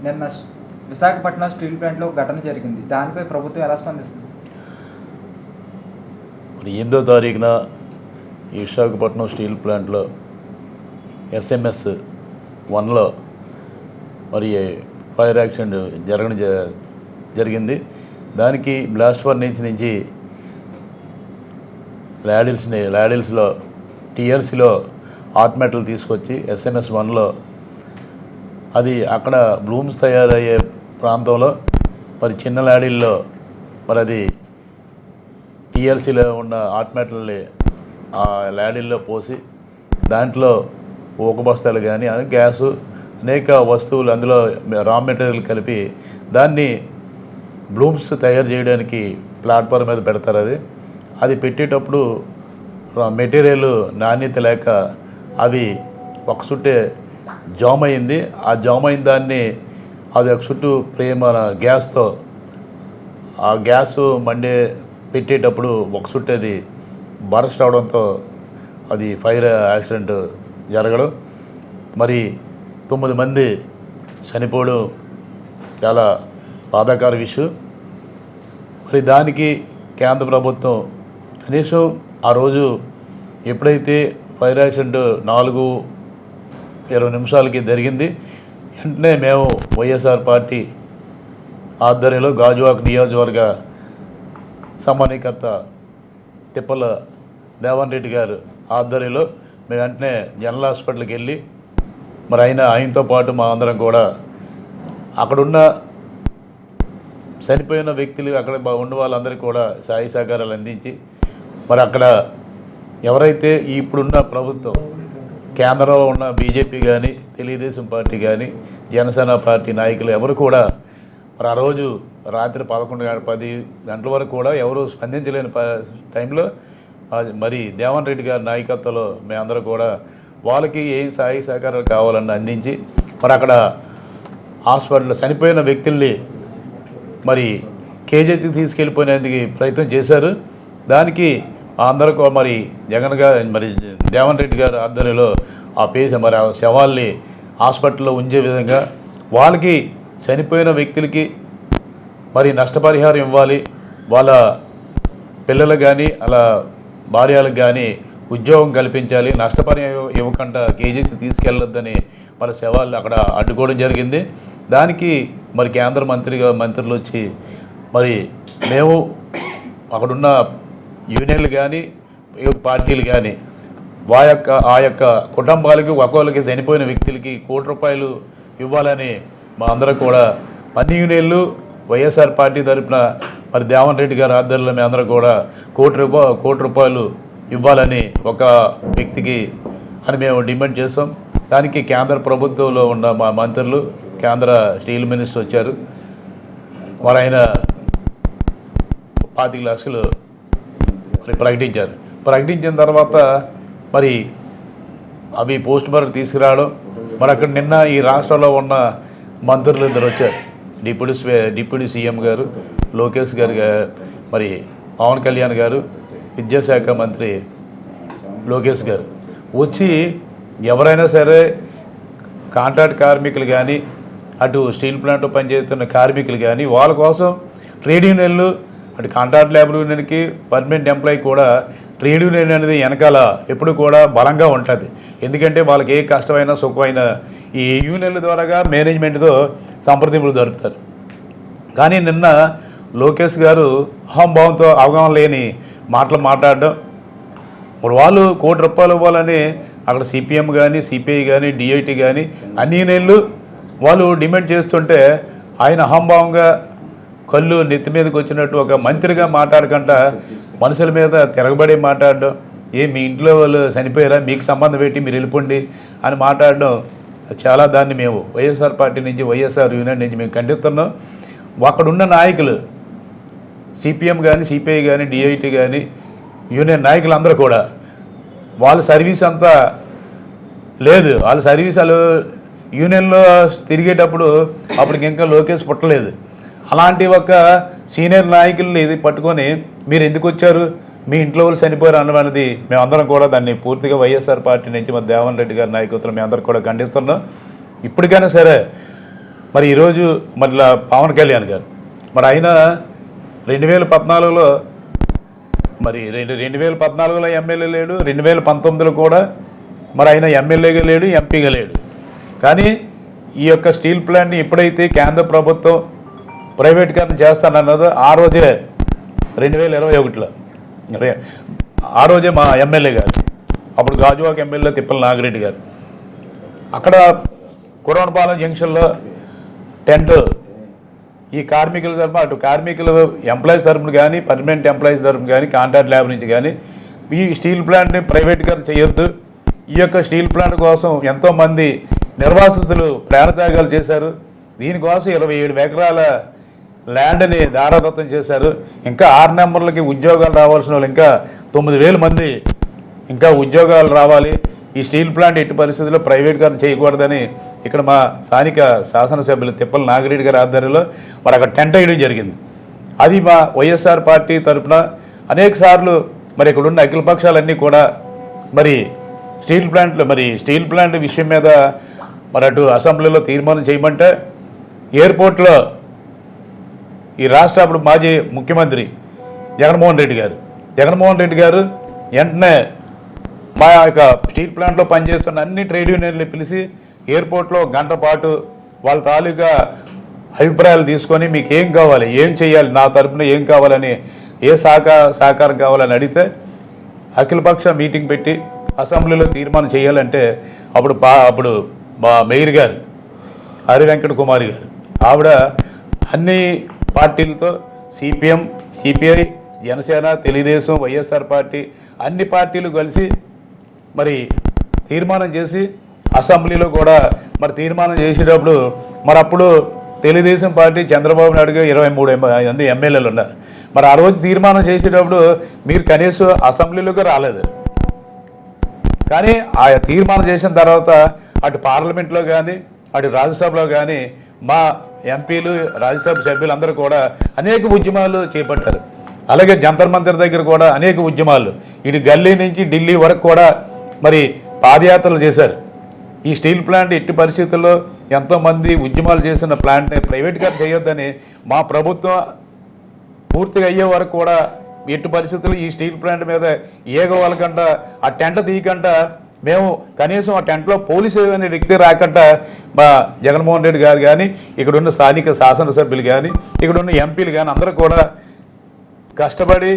నిన్న విశాఖపట్నం స్టీల్ ప్లాంట్లో ఒక ఘటన జరిగింది. దానిపై ప్రభుత్వం ఎలా స్పందిస్తుంది? మరి 8వ తారీఖున ఈ విశాఖపట్నం స్టీల్ ప్లాంట్లో SMS 1లో మరి ఫైర్ యాక్సిడెంట్ జరిగింది. దానికి బ్లాస్ట్ ఫర్నేస్ నుంచి ల్యాడిల్స్లో TLCలో హాట్ మెటల్ తీసుకొచ్చి SMS 1లో అది అక్కడ బ్లూమ్స్ తయారయ్యే ప్రాంతంలో మరి చిన్న ల్యాడిల్లో మరి అది TLCలో ఉన్న హాట్ మెటల్ని ఆ ల్యాడిల్లో పోసి దాంట్లో ఊక బస్తాలు కానీ గ్యాసు అనేక వస్తువులు అందులో రా మెటీరియల్ కలిపి దాన్ని బ్లూమ్స్ తయారు చేయడానికి ప్లాట్ఫామ్ మీద పెడతారు. అది పెట్టేటప్పుడు మెటీరియల్ నాణ్యత లేక అవి ఒక చుట్టే జామ్ అయింది. ఆ జామ్ అయిన దాన్ని అది ఒక చుట్టూ మన గ్యాస్తో ఆ గ్యాస్ పెట్టేటప్పుడు ఒక చుట్టూ అది బరస్ట్ అవడంతో అది ఫైర్ యాక్సిడెంట్ జరగడం, మరి 9 మంది చనిపోవడం చాలా బాధాకర విషయం. మరి దానికి కేంద్ర ప్రభుత్వం కనీసం ఆ రోజు ఎప్పుడైతే ఫైర్ యాక్సిడెంట్ 4:20 నిమిషాలకి జరిగింది, వెంటనే మేము వైఎస్ఆర్ పార్టీ ఆధ్వర్యంలో గాజువాక నియోజకవర్గ సమన్వయకర్త తిప్పల దేవన్ రెడ్డి గారు ఆధ్వర్యంలో మేము వెంటనే జనరల్ హాస్పిటల్కి వెళ్ళి మరి ఆయనతో పాటు మా అందరం కూడా అక్కడున్న చనిపోయిన వ్యక్తులు అక్కడ ఉన్న వాళ్ళందరికీ కూడా సహాయ సహకారాలు అందించి మరి అక్కడ ఎవరైతే ఇప్పుడున్న ప్రభుత్వం కేంద్రంలో ఉన్న బీజేపీ కానీ తెలుగుదేశం పార్టీ కానీ జనసేన పార్టీ నాయకులు ఎవరు కూడా మరి ఆ రోజు రాత్రి 10 గంటల వరకు కూడా ఎవరు స్పందించలేని టైంలో మరి దేవన్ రెడ్డి గారి నాయకత్వంలో మేమందరూ కూడా వాళ్ళకి ఏం సహాయ సహకారాలు కావాలని అందించి మరి అక్కడ హాస్పిటల్లో చనిపోయిన వ్యక్తుల్ని మరి కేజీకి తీసుకెళ్ళిపోయినందుకు ప్రయత్నం చేశారు. దానికి అందరూ మరి జగన్ గారు మరి దేవన్ రెడ్డి గారు ఆధ్వర్యంలో మరి ఆ శవాల్ని హాస్పిటల్లో ఉంచే విధంగా వాళ్ళకి చనిపోయిన వ్యక్తులకి మరి నష్టపరిహారం ఇవ్వాలి, వాళ్ళ పిల్లలకు కానీ అలా భార్యలకు కానీ ఉద్యోగం కల్పించాలి, నష్టపరిహారం ఇవ్వకుండా కేజీకి తీసుకెళ్ళొద్దని మన శవాళ్ళు అక్కడ అడ్డుకోవడం జరిగింది. దానికి మరి కేంద్ర మంత్రులు వచ్చి మరి మేము అక్కడున్న యూనియన్లు కానీ పార్టీలు కానీ ఆ యొక్క కుటుంబాలకి ఒక్కొక్కరికి చనిపోయిన వ్యక్తులకి ₹1 కోటి ఇవ్వాలని మా అందరూ కూడా అన్ని యూనియన్లు వైఎస్ఆర్ పార్టీ తరఫున మరి దేవన్ రెడ్డి గారి ఆధ్వర్యంలో మేము అందరూ కూడా ₹1 కోటి ఇవ్వాలని ఒక వ్యక్తికి అని మేము డిమాండ్ చేసాం. దానికి కేంద్ర ప్రభుత్వంలో ఉన్న మా మంత్రులు కేంద్ర స్టీల్ మినిస్టర్ వచ్చారు. మరి ఆయన 25 లక్షలు మరి ప్రకటించిన తర్వాత మరి అవి పోస్ట్ మార్టం తీసుకురావడం, మరి అక్కడ నిన్న ఈ రాష్ట్రంలో ఉన్న మంత్రులు ఇద్దరు వచ్చారు. డిప్యూటీ సీఎం గారు లోకేష్ గారు, మరి పవన్ కళ్యాణ్ గారు, విద్యాశాఖ మంత్రి లోకేష్ గారు వచ్చి ఎవరైనా సరే కాంట్రాక్ట్ కార్మికులు కానీ అటు స్టీల్ ప్లాంట్లో పనిచేస్తున్న కార్మికులు కానీ వాళ్ళ కోసం ట్రేడ్ యూనియన్లు అటు కాంట్రాక్ట్ లేబర్ యూనియన్కి పర్మనెంట్ ఎంప్లాయీ కూడా ట్రేడ్ యూనియన్ అనేది వెనకాల ఎప్పుడు కూడా బలంగా ఉంటుంది. ఎందుకంటే వాళ్ళకి ఏ కష్టమైనా సుఖమైనా ఈ యూనియన్ల ద్వారాగా మేనేజ్మెంట్తో సంప్రదింపులు జరుపుతారు. కానీ నిన్న లోకేష్ గారు అహంభావంతో అవగాహన లేని మాటలు మాట్లాడడం, ఇప్పుడు వాళ్ళు ₹1 కోటి ఇవ్వాలని అక్కడ CPM కానీ CPI కానీ DIT కానీ అన్ని యూనియన్లు వాళ్ళు డిమాండ్ చేస్తుంటే ఆయన అహంభావంగా కళ్ళు నెత్తి మీదకి వచ్చినట్టు ఒక మంత్రిగా మాట్లాడకుండా మనుషుల మీద తిరగబడి మాట్లాడడం, మీ ఇంట్లో వాళ్ళు చనిపోయారా, మీకు సంబంధం పెట్టి మీరు వెళ్ళిపోండి అని మాట్లాడడం చాలా దాన్ని మేము వైఎస్ఆర్ పార్టీ నుంచి వైఎస్ఆర్ యూనియన్ నుంచి మేము ఖండిస్తున్నాం. అక్కడున్న నాయకులు CPM కానీ CPI కానీ DIT కానీ యూనియన్ నాయకులందరూ కూడా వాళ్ళ సర్వీస్ అంతా లేదు, వాళ్ళ సర్వీసాలు యూనియన్లో తిరిగేటప్పుడు అప్పటికి ఇంకా లోకేష్ పుట్టలేదు. అలాంటి ఒక సీనియర్ నాయకుల్ని ఇది పట్టుకొని మీరు ఎందుకు వచ్చారు, మీ ఇంట్లో వాళ్ళు చనిపోయారు అన్నది మేమందరం కూడా దాన్ని పూర్తిగా వైఎస్ఆర్ పార్టీ నుంచి మరి దేవన్ రెడ్డి గారి నాయకత్వం మేమందరం కూడా ఖండిస్తున్నాం. ఇప్పటికైనా సరే మరి ఈరోజు మరి పవన్ కళ్యాణ్ గారు మరి ఆయన 2014లో మరి 2014లో ఎమ్మెల్యే లేడు, 2019లో కూడా మరి ఆయన ఎమ్మెల్యేగా లేడు, ఎంపీగా లేడు. కానీ ఈ యొక్క స్టీల్ ప్లాంట్ని ఎప్పుడైతే కేంద్ర ప్రభుత్వం ప్రైవేటీకరణ చేస్తానన్నదో ఆ రోజే 2021లో ఆ రోజే మా ఎమ్మెల్యే గారు, అప్పుడు గాజువాక ఎమ్మెల్యే తిప్పల నాగిరెడ్డి గారు అక్కడ కురవనపాలెం జంక్షన్లో టెంట్ ఈ కార్మికుల తరఫున, అటు కార్మికులు ఎంప్లాయీస్ తరఫున కానీ, పర్మనెంట్ ఎంప్లాయీస్ తరఫున కానీ, కాంట్రాక్ట్ ల్యాబ్ నుంచి కానీ ఈ స్టీల్ ప్లాంట్ని ప్రైవేటీకరణ చేయొద్దు, ఈ యొక్క స్టీల్ ప్లాంట్ కోసం ఎంతోమంది నిర్వాసితులు ప్రాణత్యాగాలు చేశారు, దీనికోసం 27 ఎకరాల ల్యాండ్ని దారాదత్తం చేశారు, ఇంకా 6 నెంబర్లకి ఉద్యోగాలు రావాల్సిన వాళ్ళు ఇంకా 9,000 మంది ఇంకా ఉద్యోగాలు రావాలి, ఈ స్టీల్ ప్లాంట్ ఎట్టి పరిస్థితుల్లో ప్రైవేటీకరణ చేయకూడదని ఇక్కడ మా స్థానిక శాసనసభ్యులు తిప్పల నాగిరెడ్డి గారి ఆధ్వర్యంలో మరి అక్కడ టెంట్ వేయడం జరిగింది. అది మా వైఎస్ఆర్ పార్టీ తరఫున అనేక సార్లు మరి ఇక్కడ ఉన్న అఖిల పక్షాలన్నీ కూడా మరి స్టీల్ ప్లాంట్ విషయం మీద మరి అటు అసెంబ్లీలో తీర్మానం చేయమంటే ఎయిర్పోర్ట్లో ఈ రాష్ట్ర అప్పుడు మాజీ ముఖ్యమంత్రి జగన్మోహన్ రెడ్డి గారు వెంటనే మా యొక్క స్టీల్ ప్లాంట్లో పనిచేస్తున్న అన్ని ట్రేడ్ యూనియన్లు పిలిచి ఎయిర్పోర్ట్లో గంట పాటు వాళ్ళ తాలూకా అభిప్రాయాలు తీసుకొని మీకు ఏం కావాలి, ఏం చేయాలి, నా తరపున ఏం కావాలని, ఏ సహకారం కావాలని అడిగితే అఖిలపక్ష మీటింగ్ పెట్టి అసెంబ్లీలో తీర్మానం చేయాలంటే అప్పుడు మా మేయర్ గారు హరి వెంకట కుమారి గారు ఆవిడ అన్ని పార్టీలతో CPM, CPI, Janasena, Telugu Desam, YSR party అన్ని పార్టీలు కలిసి మరి తీర్మానం చేసి అసెంబ్లీలో కూడా మరి తీర్మానం చేసేటప్పుడు మరి అప్పుడు తెలుగుదేశం పార్టీ చంద్రబాబు నాయుడుగా 23 మంది ఎమ్మెల్యేలు ఉన్నారు. మరి ఆ రోజు తీర్మానం చేసేటప్పుడు మీరు కనీసం అసెంబ్లీలోకి రాలేదు. కానీ ఆ తీర్మానం చేసిన తర్వాత అటు పార్లమెంట్లో కానీ అటు రాజ్యసభలో కానీ మా ఎంపీలు, రాజ్యసభ సభ్యులందరూ కూడా అనేక ఉద్యమాలు చేపట్టారు. అలాగే జంతర్ మంతర్ దగ్గర కూడా అనేక ఉద్యమాలు, ఇటు గల్లీ నుంచి ఢిల్లీ వరకు కూడా మరి పాదయాత్రలు చేశారు. ఈ స్టీల్ ప్లాంట్ ఎట్టి పరిస్థితుల్లో ఎంతోమంది ఉద్యమాలు చేసిన ప్లాంట్ని ప్రైవేట్గా చేయొద్దని మా ప్రభుత్వం పూర్తిగా అయ్యే వరకు కూడా ఎట్టి పరిస్థితుల్లో ఈ స్టీల్ ప్లాంట్ మీద ఏగవాలకంట ఆ టెంట్ తీయకంట మేము కనీసం ఆ టెంట్లో పోలీసు అనే వ్యక్తి రాకంట మా జగన్మోహన్ రెడ్డి గారు కానీ, ఇక్కడున్న స్థానిక శాసనసభ్యులు కానీ, ఇక్కడున్న ఎంపీలు కానీ అందరూ కూడా కష్టపడి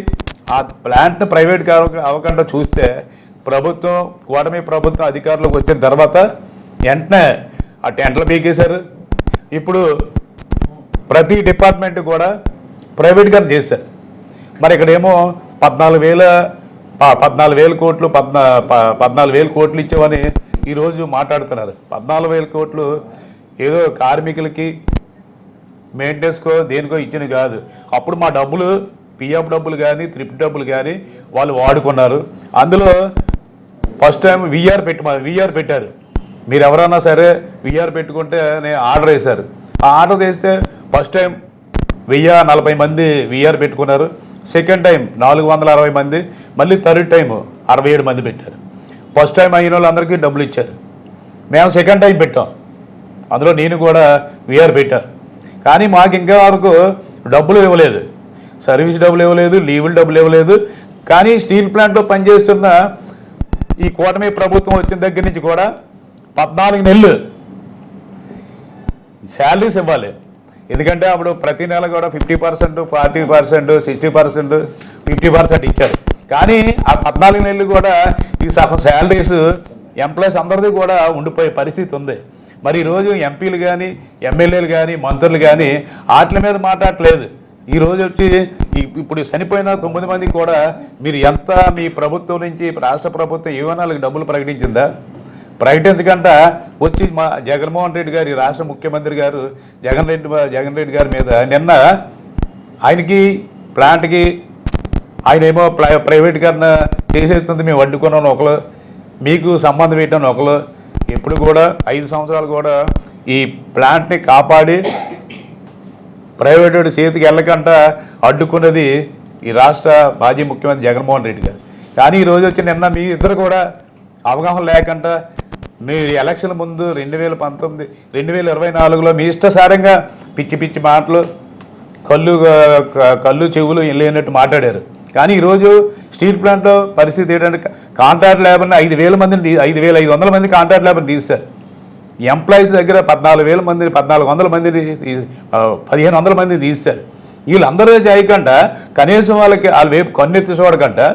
ఆ ప్లాంట్ని ప్రైవేట్ అవ్వకుండా చూస్తే కూటమి ప్రభుత్వం అధికారంలోకి వచ్చిన తర్వాత వెంటనే ఆ టెంట్లు పీకేశారు. ఇప్పుడు ప్రతి డిపార్ట్మెంట్ కూడా ప్రైవేట్గా చేశారు. మరి ఇక్కడేమో 14,000 కోట్లు 14,000 కోట్లు ఇచ్చామని ఈరోజు మాట్లాడుతున్నారు. 14,000 కోట్లు ఏదో కార్మికులకి మెయింటెనెన్స్కో దేనికో ఇచ్చిన కాదు. అప్పుడు మా డబ్బులు పిఎఫ్ డబ్బులు కానీ, త్రిప్ డబ్బులు కానీ వాళ్ళు వాడుకున్నారు. అందులో ఫస్ట్ టైం విఆర్ పెట్టారు. మీరు ఎవరన్నా సరే విఆర్ పెట్టుకుంటే నేను ఆర్డర్ వేశారు. ఆ ఆర్డర్ వేస్తే ఫస్ట్ టైం 1040 మంది విఆర్ పెట్టుకున్నారు. సెకండ్ టైం 460 మంది, మళ్ళీ థర్డ్ టైం 67 మంది పెట్టారు. ఫస్ట్ టైం అయిన వాళ్ళందరికీ డబ్బులు ఇచ్చారు. మేము సెకండ్ టైం పెట్టాం, అందులో నేను కూడా విఆర్ పెట్టాను. కానీ మాకు ఇంకా వరకు డబ్బులు ఇవ్వలేదు, సర్వీస్ డబ్బులు ఇవ్వలేదు, లీవులు డబ్బులు ఇవ్వలేదు. కానీ స్టీల్ ప్లాంట్లో పనిచేస్తున్న ఈ కూటమి ప్రభుత్వం వచ్చిన దగ్గర నుంచి కూడా 14 నెలలు శాలరీస్ ఇవ్వాలి. ఎందుకంటే అప్పుడు ప్రతి నెల కూడా 50%, 40%, 60%, 50% ఇచ్చారు. కానీ ఆ 14 నెలలు కూడా ఈ సగం శాలరీస్ ఎంప్లాయీస్ అందరిది కూడా ఉండిపోయే పరిస్థితి ఉంది. మరి ఈరోజు ఎంపీలు కానీ, ఎమ్మెల్యేలు కానీ, మంత్రులు కానీ వాటి మీద మాట్లాడట్లేదు. ఈరోజు వచ్చి ఇప్పుడు చనిపోయిన 9 మందికి కూడా మీరు ఎంత మీ ప్రభుత్వం నుంచి రాష్ట్ర ప్రభుత్వం ఏమైనా డబ్బులు ప్రకటించిందా? ప్రకటించకుండా వచ్చి మా జగన్మోహన్ రెడ్డి గారి రాష్ట్ర ముఖ్యమంత్రి గారు జగన్ రెడ్డి గారి మీద నిన్న ఆయనకి ప్లాంట్కి ఆయన ఏమో ప్రైవేటీకరణ చేసేస్తుంది, మేము అడ్డుకున్నాను ఒకరు, మీకు సంబంధం పెట్టాను ఒకరు. ఎప్పుడు కూడా 5 సంవత్సరాలు కూడా ఈ ప్లాంట్ని కాపాడి ప్రైవేటు చేతికి వెళ్ళకుండా అడ్డుకున్నది ఈ రాష్ట్ర మాజీ ముఖ్యమంత్రి జగన్మోహన్ రెడ్డి గారు. కానీ ఈరోజు వచ్చి నిన్న మీ ఇద్దరు కూడా అవగాహన లేకుండా మీ ఎలక్షన్ ముందు 2019 2024లో మీ ఇష్టసారంగా పిచ్చి పిచ్చి మాటలు కళ్ళు చెవులు లేనట్టు మాట్లాడారు. కానీ ఈరోజు స్టీల్ ప్లాంట్లో పరిస్థితి ఏంటంటే కాంట్రాక్ట్ లేబర్ని 5,500 మంది కాంట్రాక్ట్ లేబర్ని తీస్తారు. ఎంప్లాయీస్ దగ్గర 14,000 మంది 1,400 మందిని 1,500 మందిని తీస్తారు. వీళ్ళందరూ చేయకుండా కనీసం వాళ్ళ వైపు కన్నెత్తి చూడకుండా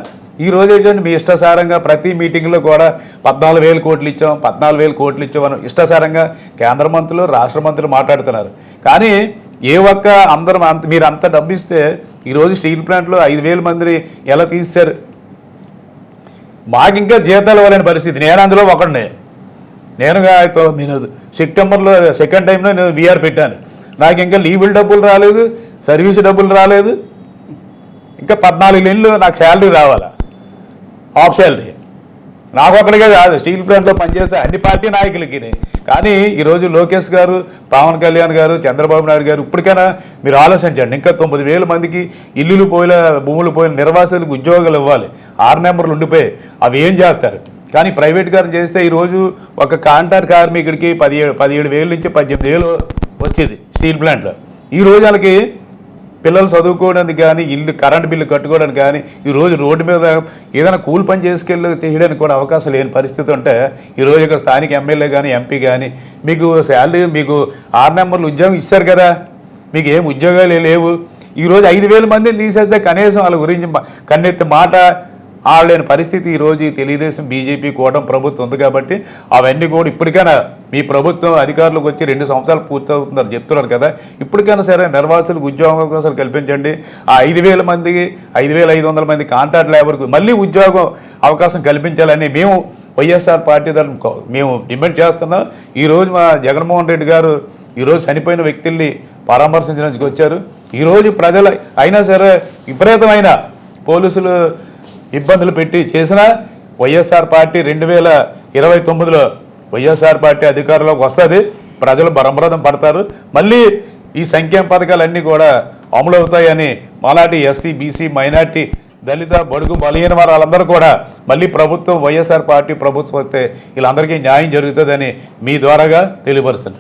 ఈరోజు ఏంటంటే మీ ఇష్టసారంగా ప్రతి మీటింగ్లో కూడా 14,000 కోట్లు ఇచ్చాం 14,000 కోట్లు ఇచ్చామని ఇష్టసారంగా కేంద్ర మంత్రులు రాష్ట్ర మంత్రులు మాట్లాడుతున్నారు. కానీ ఏ ఒక్క మీరు అంత డబ్బు ఇస్తే ఈరోజు స్టీల్ ప్లాంట్లో 5,000 మందిని ఎలా తీశారు? మాకు ఇంకా జీతాలు ఇవ్వలేని పరిస్థితి. నేను అందులో ఒకడిని. నేను సెప్టెంబర్లో సెకండ్ టైంలో నేను వీఆర్ పెట్టాను. నాకు ఇంకా లీవుల డబ్బులు రాలేదు, సర్వీస్ డబ్బులు రాలేదు. ఇంకా 14 నెలలు నాకు శాలరీ రావాలా, హాఫ్ శాలరీ. నాకు ఒక్కడికే కాదు, స్టీల్ ప్లాంట్లో పనిచేస్తే అన్ని పార్టీ నాయకులకి. కానీ ఈరోజు లోకేష్ గారు, పవన్ కళ్యాణ్ గారు, చంద్రబాబు నాయుడు గారు ఇప్పటికైనా మీరు ఆలోచించండి. ఇంకా 9,000 మందికి ఇల్లులు పోయిన భూములు పోయిన నిర్వాసులకు ఉద్యోగాలు ఇవ్వాలి. 6 నెంబర్లు ఉండిపోయి అవి ఏం చేస్తారు? కానీ ప్రైవేట్ గారు చేస్తే ఈరోజు ఒక కాంట్రాక్ట్ కార్మికుడికి 17,000 నుంచి 18,000 వచ్చేది స్టీల్ ప్లాంట్లో. ఈరోజు వాళ్ళకి పిల్లలు చదువుకోవడానికి కానీ ఇల్లు కరెంట్ బిల్లు కట్టుకోవడానికి కానీ ఈరోజు రోడ్డు మీద ఏదైనా కూలి పని చేయడానికి కూడా అవకాశం లేని పరిస్థితి ఉంటే ఈరోజు ఇక్కడ స్థానిక ఎమ్మెల్యే కానీ ఎంపీ కానీ మీకు శాలరీ మీకు 6 నెంబర్లు ఉద్యోగం ఇస్తారు కదా, మీకు ఏం ఉద్యోగాలు లేవు. ఈరోజు 5,000 మందిని తీసేస్తే కనీసం వాళ్ళ గురించి కన్నెత్తి మాట ఆడలేని పరిస్థితి ఈరోజు తెలుగుదేశం బీజేపీ కూటమి ప్రభుత్వం ఉంది. కాబట్టి అవన్నీ కూడా ఇప్పటికైనా మీ ప్రభుత్వం అధికారులకు వచ్చి 2 సంవత్సరాలు పూర్తవుతుందని చెప్తున్నారు కదా, ఇప్పటికైనా సరే నిర్వాసులకు ఉద్యోగ అవకాశాలు కల్పించండి. ఆ 5,000 మందికి 5,500 మంది కాంట్రాక్ట్ లేబర్కు మళ్ళీ ఉద్యోగం అవకాశం కల్పించాలని మేము వైఎస్ఆర్ పార్టీ తరఫున మేము డిమాండ్ చేస్తున్నాం. ఈరోజు మా జగన్మోహన్ రెడ్డి గారు ఈరోజు చనిపోయిన వ్యక్తుల్ని పరామర్శించడానికి వచ్చారు. ఈరోజు ప్రజలు అయినా సరే విపరీతమైన పోలీసులు ఇబ్బందులు పెట్టి చేసిన వైఎస్ఆర్ పార్టీ 2029లో వైఎస్ఆర్ పార్టీ అధికారంలోకి వస్తుంది. ప్రజలు బ్రహ్మరథం పడతారు. మళ్ళీ ఈ సంక్షేమ పథకాలన్నీ కూడా అమలు అవుతాయని మాలాంటి ఎస్సీ బీసీ మైనార్టీ దళిత బడుగు బలహీన వారందరూ కూడా మళ్ళీ ప్రభుత్వం వైఎస్ఆర్ పార్టీ ప్రభుత్వం వస్తే వీళ్ళందరికీ న్యాయం జరుగుతుందని మీ ద్వారాగా తెలియపరుస్తుంది.